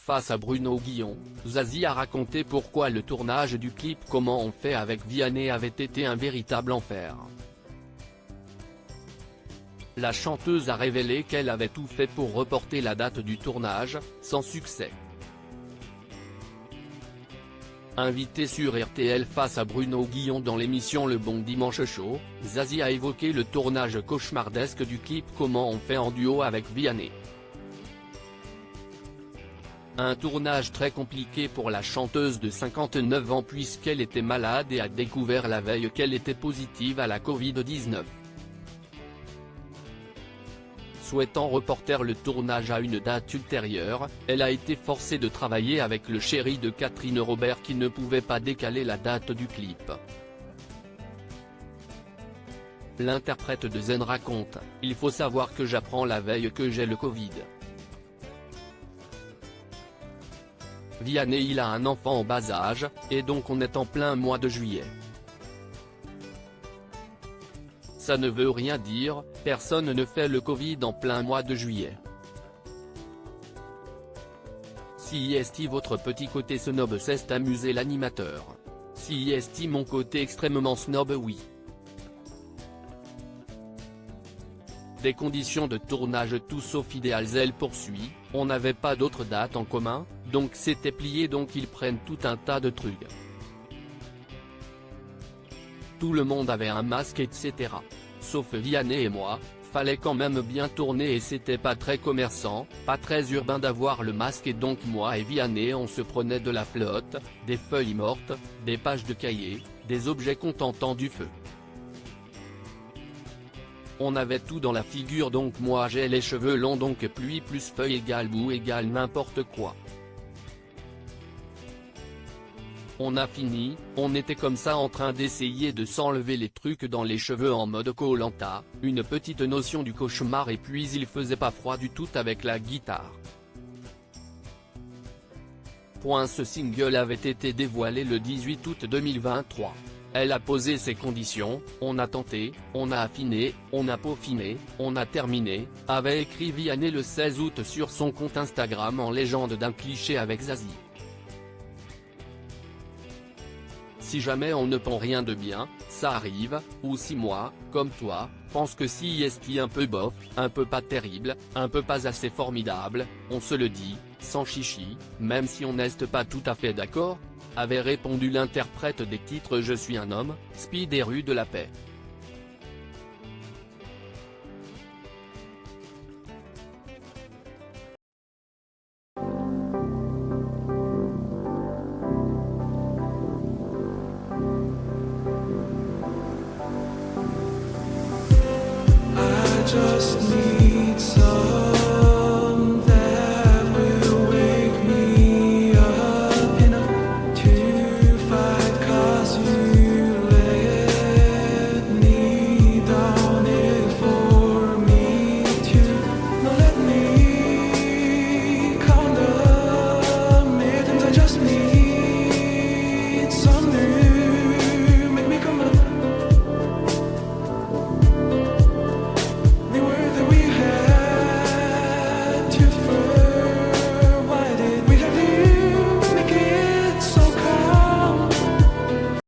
face à Bruno Guillon, Zazie a raconté pourquoi le tournage du clip Comment on fait avec Vianney avait été un véritable enfer. La chanteuse a révélé qu'elle avait tout fait pour reporter la date du tournage, sans succès. Invitée sur RTL face à Bruno Guillon dans l'émission Le Bon Dimanche Show, Zazie a évoqué le tournage cauchemardesque du clip Comment on fait en duo avec Vianney. Un tournage très compliqué pour la chanteuse de 59 ans puisqu'elle était malade et a découvert la veille qu'elle était positive à la Covid-19. Souhaitant reporter le tournage à une date ultérieure, elle a été forcée de travailler avec le chéri de Catherine Robert qui ne pouvait pas décaler la date du clip. L'interprète de Zen raconte « Il faut savoir que j'apprends la veille que j'ai le Covid. Vianney il a un enfant en bas âge, et donc on est en plein mois de juillet. Ça ne veut rien dire, personne ne fait le Covid en plein mois de juillet. Si est votre petit côté snob c'est amuser l'animateur. Si est mon côté extrêmement snob oui. Des conditions de tournage tout sauf idéales elle poursuit, on n'avait pas d'autres dates en commun, donc c'était plié donc ils prennent tout un tas de trucs. Tout le monde avait un masque etc. Sauf Vianney et moi, fallait quand même bien tourner et c'était pas très commerçant, pas très urbain d'avoir le masque et donc moi et Vianney on se prenait de la flotte, des feuilles mortes, des pages de cahiers, des objets contentant du feu. On avait tout dans la figure donc moi j'ai les cheveux longs donc pluie plus feuille égale boue égale n'importe quoi. On a fini, on était comme ça en train d'essayer de s'enlever les trucs dans les cheveux en mode Koh-Lanta, une petite notion du cauchemar et puis il faisait pas froid du tout avec la guitare. Ce single avait été dévoilé le 18 août 2023. Elle a posé ses conditions, on a tenté, on a affiné, on a peaufiné, on a terminé, avait écrit Vianney le 16 août sur son compte Instagram en légende d'un cliché avec Zazie. Si jamais on ne prend rien de bien, ça arrive, ou si moi, comme toi, pense que si est un peu bof, un peu pas terrible, un peu pas assez formidable, on se le dit, sans chichi, même si on n'est pas tout à fait d'accord, avait répondu l'interprète des titres Je suis un homme, Speed et Rue de la Paix. Just need some